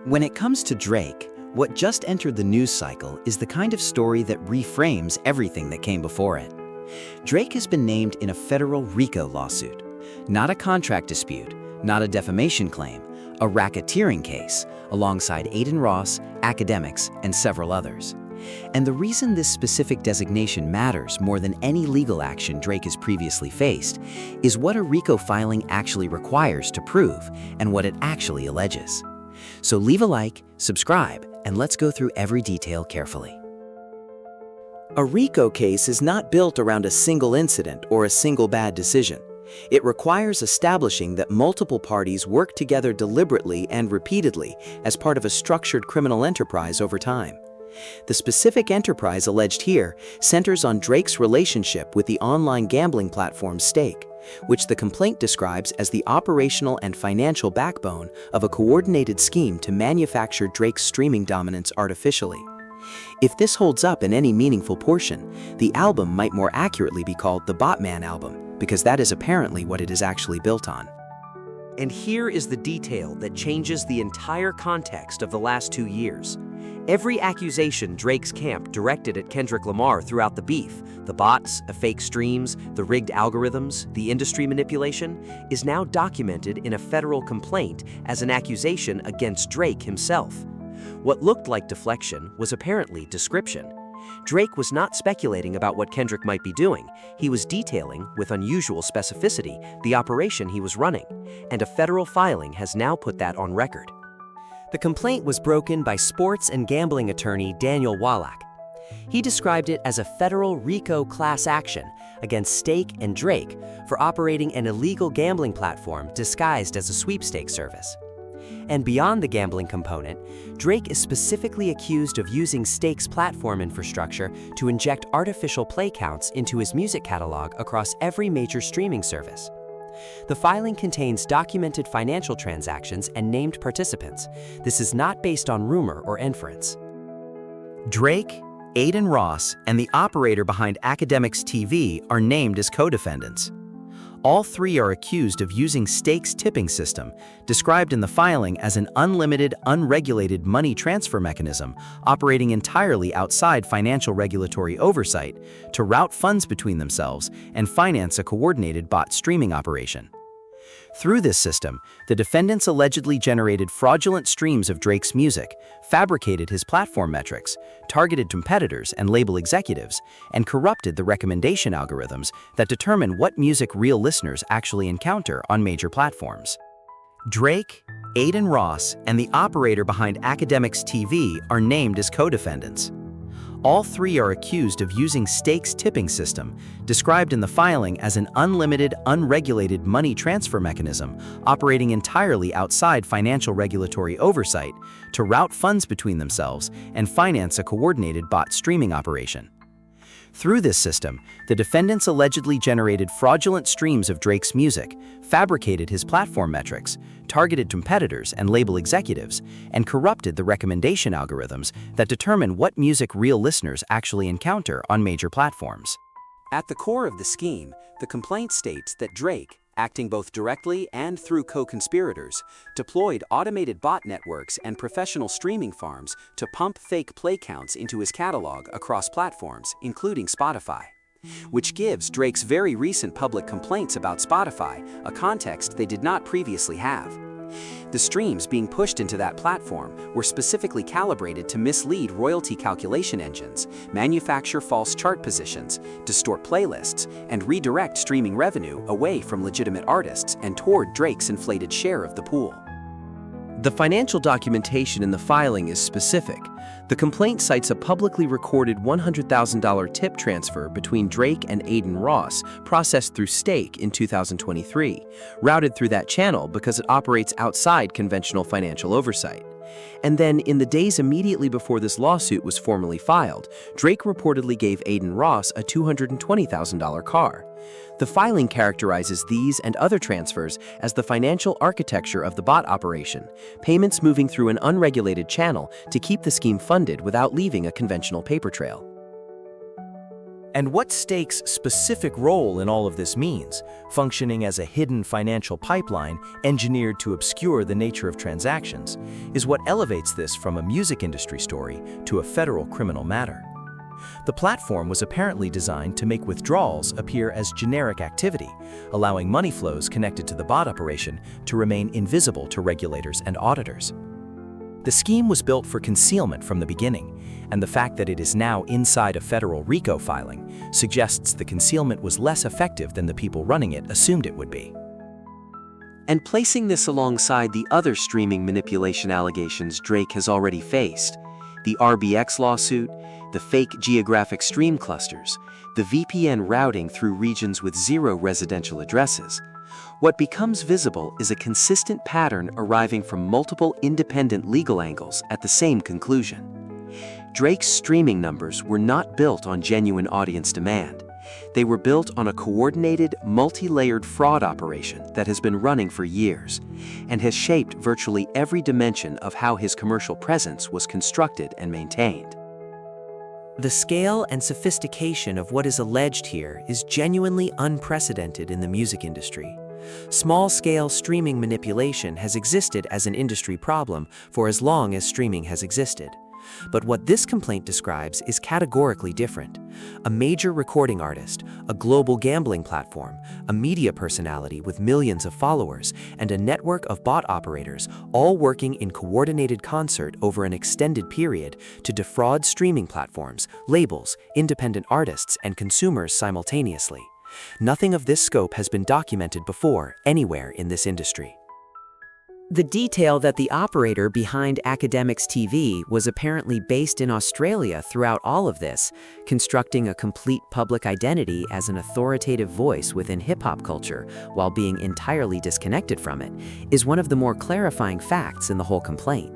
When it comes to Drake, what just entered the news cycle is the kind of story that reframes everything that came before it. Drake has been named in a federal RICO lawsuit. Not a contract dispute, not a defamation claim, a racketeering case, alongside Adin Ross, Akademiks, and several others. And the reason this specific designation matters more than any legal action Drake has previously faced is what a RICO filing actually requires to prove and what it actually alleges. So leave a like, subscribe, and let's go through every detail carefully. A RICO case is not built around a single incident or a single bad decision. It requires establishing that multiple parties work together deliberately and repeatedly as part of a structured criminal enterprise over time. The specific enterprise alleged here centers on Drake's relationship with the online gambling platform Stake, which the complaint describes as the operational and financial backbone of a coordinated scheme to manufacture Drake's streaming dominance artificially. If this holds up in any meaningful portion, the album might more accurately be called the Botman album, because that is apparently what it is actually built on. And here is the detail that changes the entire context of the last 2 years. Every accusation Drake's camp directed at Kendrick Lamar throughout the beef, the bots, fake streams, the rigged algorithms, the industry manipulation, is now documented in a federal complaint as an accusation against Drake himself. What looked like deflection was apparently description. Drake was not speculating about what Kendrick might be doing. He was detailing, with unusual specificity, the operation he was running, and a federal filing has now put that on record. The complaint was broken by sports and gambling attorney Daniel Wallach. He described it as a federal RICO class action against Stake and Drake for operating an illegal gambling platform disguised as a sweepstakes service. And beyond the gambling component, Drake is specifically accused of using Stake's platform infrastructure to inject artificial play counts into his music catalog across every major streaming service. The filing contains documented financial transactions and named participants. This is not based on rumor or inference. Drake, Adin Ross, and the operator behind Akademiks TV are named as co-defendants. All three are accused of using Stake's tipping system, described in the filing as an unlimited, unregulated money transfer mechanism operating entirely outside financial regulatory oversight, to route funds between themselves and finance a coordinated bot streaming operation. Through this system, the defendants allegedly generated fraudulent streams of Drake's music, fabricated his platform metrics, targeted competitors and label executives, and corrupted the recommendation algorithms that determine what music real listeners actually encounter on major platforms. Drake, Adin Ross, and the operator behind Akademiks TV are named as co-defendants. All three are accused of using Stake's tipping system, described in the filing as an unlimited, unregulated money transfer mechanism operating entirely outside financial regulatory oversight, to route funds between themselves and finance a coordinated bot streaming operation. Through this system, the defendants allegedly generated fraudulent streams of Drake's music, fabricated his platform metrics, targeted competitors and label executives, and corrupted the recommendation algorithms that determine what music real listeners actually encounter on major platforms. At the core of the scheme, the complaint states that Drake, acting both directly and through co-conspirators, deployed automated bot networks and professional streaming farms to pump fake play counts into his catalog across platforms, including Spotify. Which gives Drake's very recent public complaints about Spotify a context they did not previously have. The streams being pushed into that platform were specifically calibrated to mislead royalty calculation engines, manufacture false chart positions, distort playlists, and redirect streaming revenue away from legitimate artists and toward Drake's inflated share of the pool. The financial documentation in the filing is specific. The complaint cites a publicly recorded $100,000 tip transfer between Drake and Adin Ross processed through Stake in 2023, routed through that channel because it operates outside conventional financial oversight. And then, in the days immediately before this lawsuit was formally filed, Drake reportedly gave Adin Ross a $220,000 car. The filing characterizes these and other transfers as the financial architecture of the bot operation, payments moving through an unregulated channel to keep the scheme funded without leaving a conventional paper trail. And what Stake's specific role in all of this means, functioning as a hidden financial pipeline engineered to obscure the nature of transactions, is what elevates this from a music industry story to a federal criminal matter. The platform was apparently designed to make withdrawals appear as generic activity, allowing money flows connected to the bot operation to remain invisible to regulators and auditors. The scheme was built for concealment from the beginning, and the fact that it is now inside a federal RICO filing suggests the concealment was less effective than the people running it assumed it would be. And placing this alongside the other streaming manipulation allegations Drake has already faced, the RBX lawsuit, the fake geographic stream clusters, the VPN routing through regions with 0 residential addresses, what becomes visible is a consistent pattern arriving from multiple independent legal angles at the same conclusion. Drake's streaming numbers were not built on genuine audience demand. They were built on a coordinated, multi-layered fraud operation that has been running for years and has shaped virtually every dimension of how his commercial presence was constructed and maintained. The scale and sophistication of what is alleged here is genuinely unprecedented in the music industry. Small-scale streaming manipulation has existed as an industry problem for as long as streaming has existed. But what this complaint describes is categorically different. A major recording artist, a global gambling platform, a media personality with millions of followers, and a network of bot operators all working in coordinated concert over an extended period to defraud streaming platforms, labels, independent artists, and consumers simultaneously. Nothing of this scope has been documented before anywhere in this industry. The detail that the operator behind Akademiks TV was apparently based in Australia throughout all of this, constructing a complete public identity as an authoritative voice within hip-hop culture while being entirely disconnected from it, is one of the more clarifying facts in the whole complaint.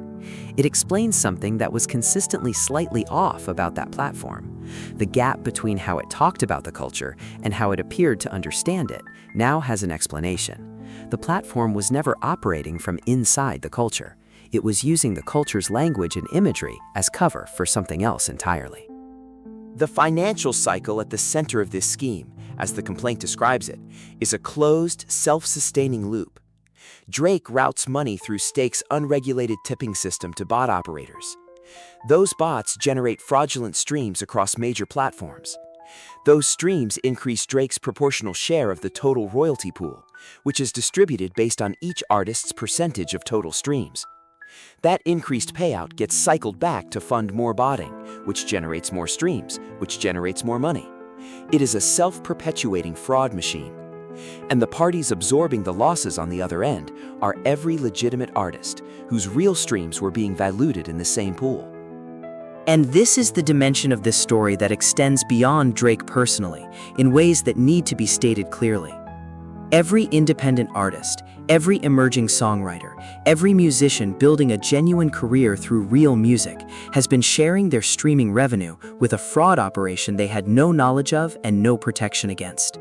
It explains something that was consistently slightly off about that platform. The gap between how it talked about the culture and how it appeared to understand it now has an explanation. The platform was never operating from inside the culture. It was using the culture's language and imagery as cover for something else entirely. The financial cycle at the center of this scheme, as the complaint describes it, is a closed, self-sustaining loop. Drake routes money through Stake's unregulated tipping system to bot operators. Those bots generate fraudulent streams across major platforms. Those streams increase Drake's proportional share of the total royalty pool, which is distributed based on each artist's percentage of total streams. That increased payout gets cycled back to fund more botting, which generates more streams, which generates more money. It is a self-perpetuating fraud machine. And the parties absorbing the losses on the other end are every legitimate artist whose real streams were being diluted in the same pool. And this is the dimension of this story that extends beyond Drake personally, in ways that need to be stated clearly. Every independent artist, every emerging songwriter, every musician building a genuine career through real music has been sharing their streaming revenue with a fraud operation they had no knowledge of and no protection against.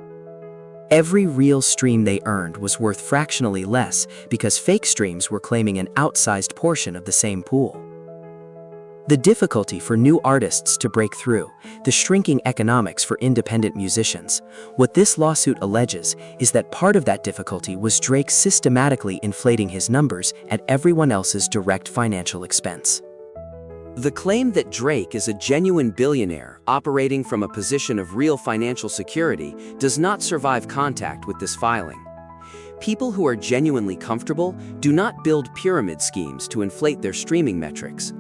Every real stream they earned was worth fractionally less because fake streams were claiming an outsized portion of the same pool. The difficulty for new artists to break through, the shrinking economics for independent musicians. What this lawsuit alleges is that part of that difficulty was Drake systematically inflating his numbers at everyone else's direct financial expense. The claim that Drake is a genuine billionaire operating from a position of real financial security does not survive contact with this filing. People who are genuinely comfortable do not build pyramid schemes to inflate their streaming metrics.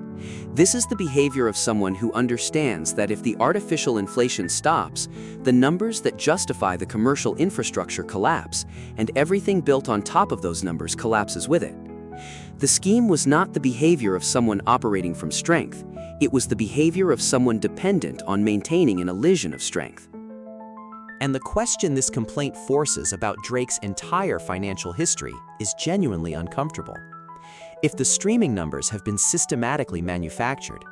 This is the behavior of someone who understands that if the artificial inflation stops, the numbers that justify the commercial infrastructure collapse, and everything built on top of those numbers collapses with it. The scheme was not the behavior of someone operating from strength, it was the behavior of someone dependent on maintaining an illusion of strength. And the question this complaint forces about Drake's entire financial history is genuinely uncomfortable. If the streaming numbers have been systematically manufactured,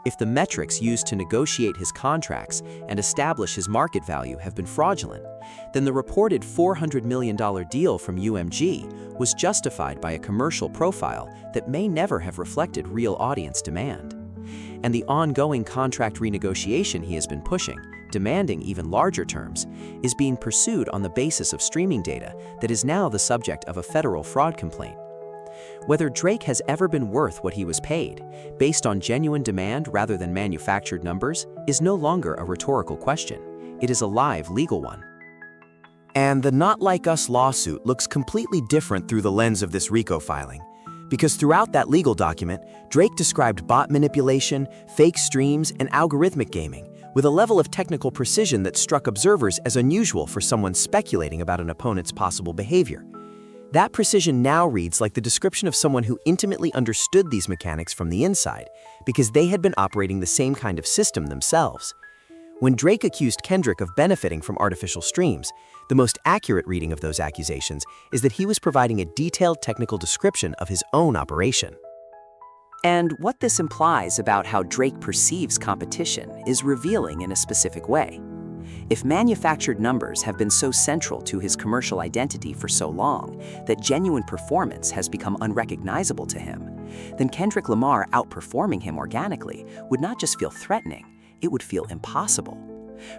if the metrics used to negotiate his contracts and establish his market value have been fraudulent, then the reported $400 million deal from UMG was justified by a commercial profile that may never have reflected real audience demand. And the ongoing contract renegotiation he has been pushing demanding even larger terms, is being pursued on the basis of streaming data that is now the subject of a federal fraud complaint. Whether Drake has ever been worth what he was paid, based on genuine demand rather than manufactured numbers, is no longer a rhetorical question. It is a live legal one. And the Not Like Us lawsuit looks completely different through the lens of this RICO filing. Because throughout that legal document, Drake described bot manipulation, fake streams, and algorithmic gaming, with a level of technical precision that struck observers as unusual for someone speculating about an opponent's possible behavior. That precision now reads like the description of someone who intimately understood these mechanics from the inside, because they had been operating the same kind of system themselves. When Drake accused Kendrick of benefiting from artificial streams, the most accurate reading of those accusations is that he was providing a detailed technical description of his own operation. And what this implies about how Drake perceives competition is revealing in a specific way. If manufactured numbers have been so central to his commercial identity for so long that genuine performance has become unrecognizable to him, then Kendrick Lamar outperforming him organically would not just feel threatening, it would feel impossible.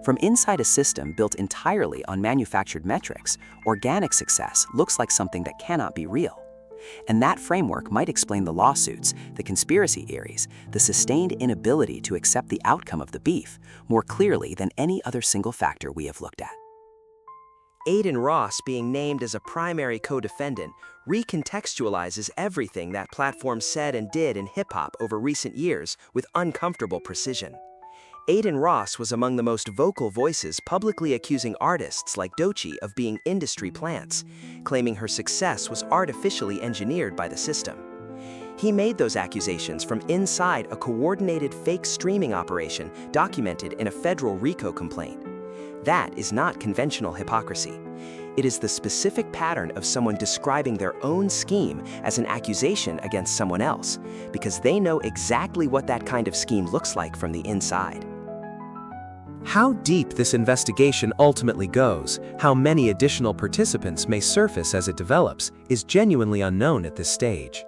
From inside a system built entirely on manufactured metrics, organic success looks like something that cannot be real. And that framework might explain the lawsuits, the conspiracy theories, the sustained inability to accept the outcome of the beef more clearly than any other single factor we have looked at. Adin Ross being named as a primary co-defendant recontextualizes everything that platform said and did in hip-hop over recent years with uncomfortable precision. Adin Ross was among the most vocal voices publicly accusing artists like Doechii of being industry plants, claiming her success was artificially engineered by the system. He made those accusations from inside a coordinated fake streaming operation documented in a federal RICO complaint. That is not conventional hypocrisy. It is the specific pattern of someone describing their own scheme as an accusation against someone else, because they know exactly what that kind of scheme looks like from the inside. How deep this investigation ultimately goes, how many additional participants may surface as it develops, is genuinely unknown at this stage.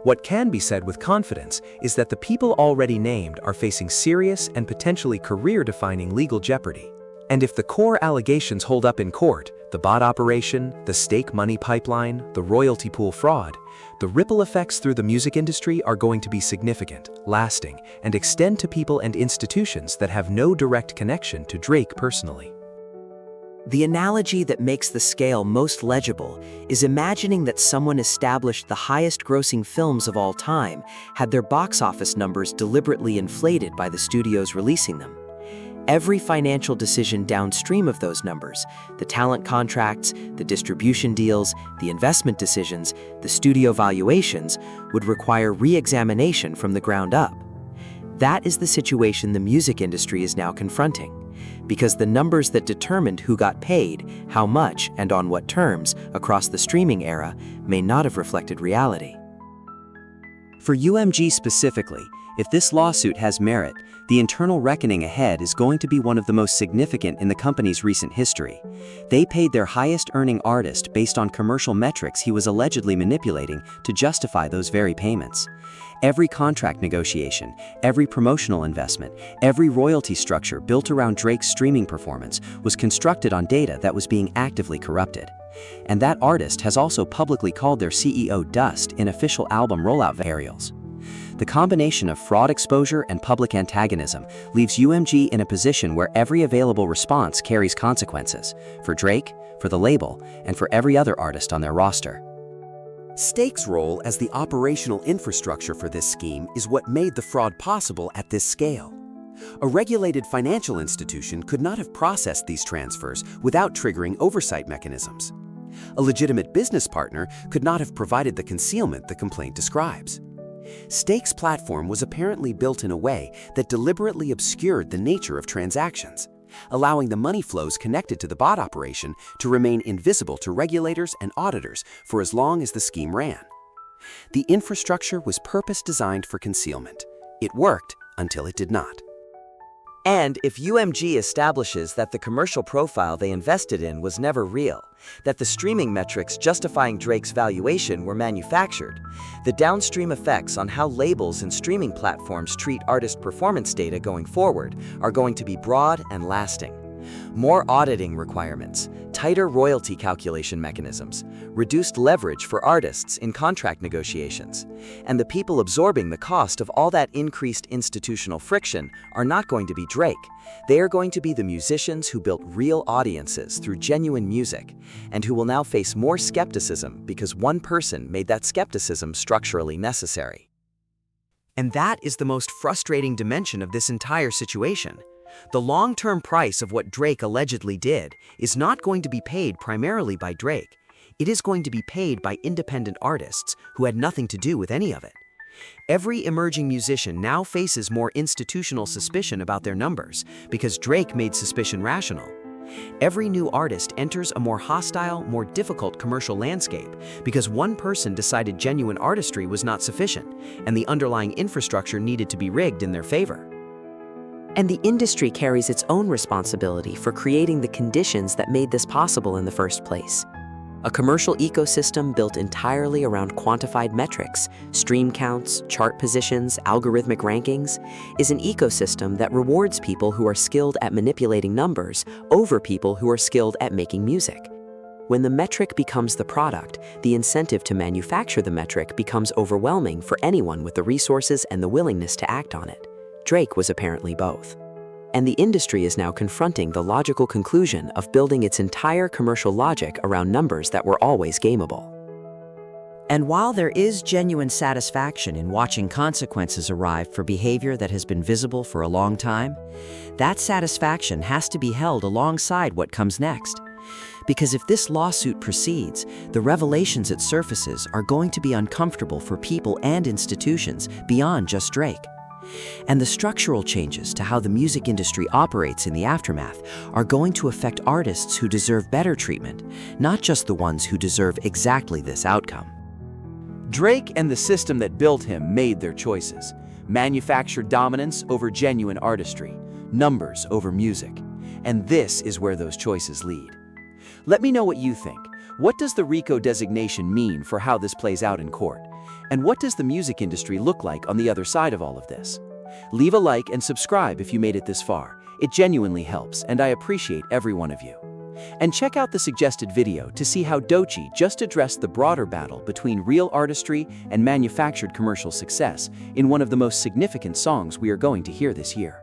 What can be said with confidence is that the people already named are facing serious and potentially career-defining legal jeopardy. And if the core allegations hold up in court, the bot operation, the stake money pipeline, the royalty pool fraud, the ripple effects through the music industry are going to be significant, lasting, and extend to people and institutions that have no direct connection to Drake personally. The analogy that makes the scale most legible is imagining that someone established the highest-grossing films of all time had their box office numbers deliberately inflated by the studios releasing them. Every financial decision downstream of those numbers, the talent contracts, the distribution deals, the investment decisions, the studio valuations, would require re-examination from the ground up. That is the situation the music industry is now confronting, because the numbers that determined who got paid, how much, and on what terms across the streaming era may not have reflected reality. For UMG specifically, if this lawsuit has merit, the internal reckoning ahead is going to be one of the most significant in the company's recent history. They paid their highest-earning artist based on commercial metrics he was allegedly manipulating to justify those very payments. Every contract negotiation, every promotional investment, every royalty structure built around Drake's streaming performance was constructed on data that was being actively corrupted. And that artist has also publicly called their CEO dust in official album rollout materials. The combination of fraud exposure and public antagonism leaves UMG in a position where every available response carries consequences, for Drake, for the label, and for every other artist on their roster. Stake's role as the operational infrastructure for this scheme is what made the fraud possible at this scale. A regulated financial institution could not have processed these transfers without triggering oversight mechanisms. A legitimate business partner could not have provided the concealment the complaint describes. Stake's platform was apparently built in a way that deliberately obscured the nature of transactions, allowing the money flows connected to the bot operation to remain invisible to regulators and auditors for as long as the scheme ran. The infrastructure was purpose-designed for concealment. It worked until it did not. And if UMG establishes that the commercial profile they invested in was never real, that the streaming metrics justifying Drake's valuation were manufactured, the downstream effects on how labels and streaming platforms treat artist performance data going forward are going to be broad and lasting. More auditing requirements, tighter royalty calculation mechanisms, reduced leverage for artists in contract negotiations, and the people absorbing the cost of all that increased institutional friction are not going to be Drake. They are going to be the musicians who built real audiences through genuine music, and who will now face more skepticism because one person made that skepticism structurally necessary. And that is the most frustrating dimension of this entire situation. The long-term price of what Drake allegedly did is not going to be paid primarily by Drake. It is going to be paid by independent artists who had nothing to do with any of it. Every emerging musician now faces more institutional suspicion about their numbers because Drake made suspicion rational. Every new artist enters a more hostile, more difficult commercial landscape because one person decided genuine artistry was not sufficient and the underlying infrastructure needed to be rigged in their favor. And the industry carries its own responsibility for creating the conditions that made this possible in the first place. A commercial ecosystem built entirely around quantified metrics, stream counts, chart positions, algorithmic rankings, is an ecosystem that rewards people who are skilled at manipulating numbers over people who are skilled at making music. When the metric becomes the product, the incentive to manufacture the metric becomes overwhelming for anyone with the resources and the willingness to act on it. Drake was apparently both. And the industry is now confronting the logical conclusion of building its entire commercial logic around numbers that were always gameable. And while there is genuine satisfaction in watching consequences arrive for behavior that has been visible for a long time, that satisfaction has to be held alongside what comes next. Because if this lawsuit proceeds, the revelations it surfaces are going to be uncomfortable for people and institutions beyond just Drake. And the structural changes to how the music industry operates in the aftermath are going to affect artists who deserve better treatment, not just the ones who deserve exactly this outcome. Drake and the system that built him made their choices. Manufactured dominance over genuine artistry, numbers over music. And this is where those choices lead. Let me know what you think. What does the RICO designation mean for how this plays out in court? And what does the music industry look like on the other side of all of this? Leave a like and subscribe if you made it this far. It genuinely helps, and I appreciate every one of you. And check out the suggested video to see how Doechii just addressed the broader battle between real artistry and manufactured commercial success in one of the most significant songs we are going to hear this year.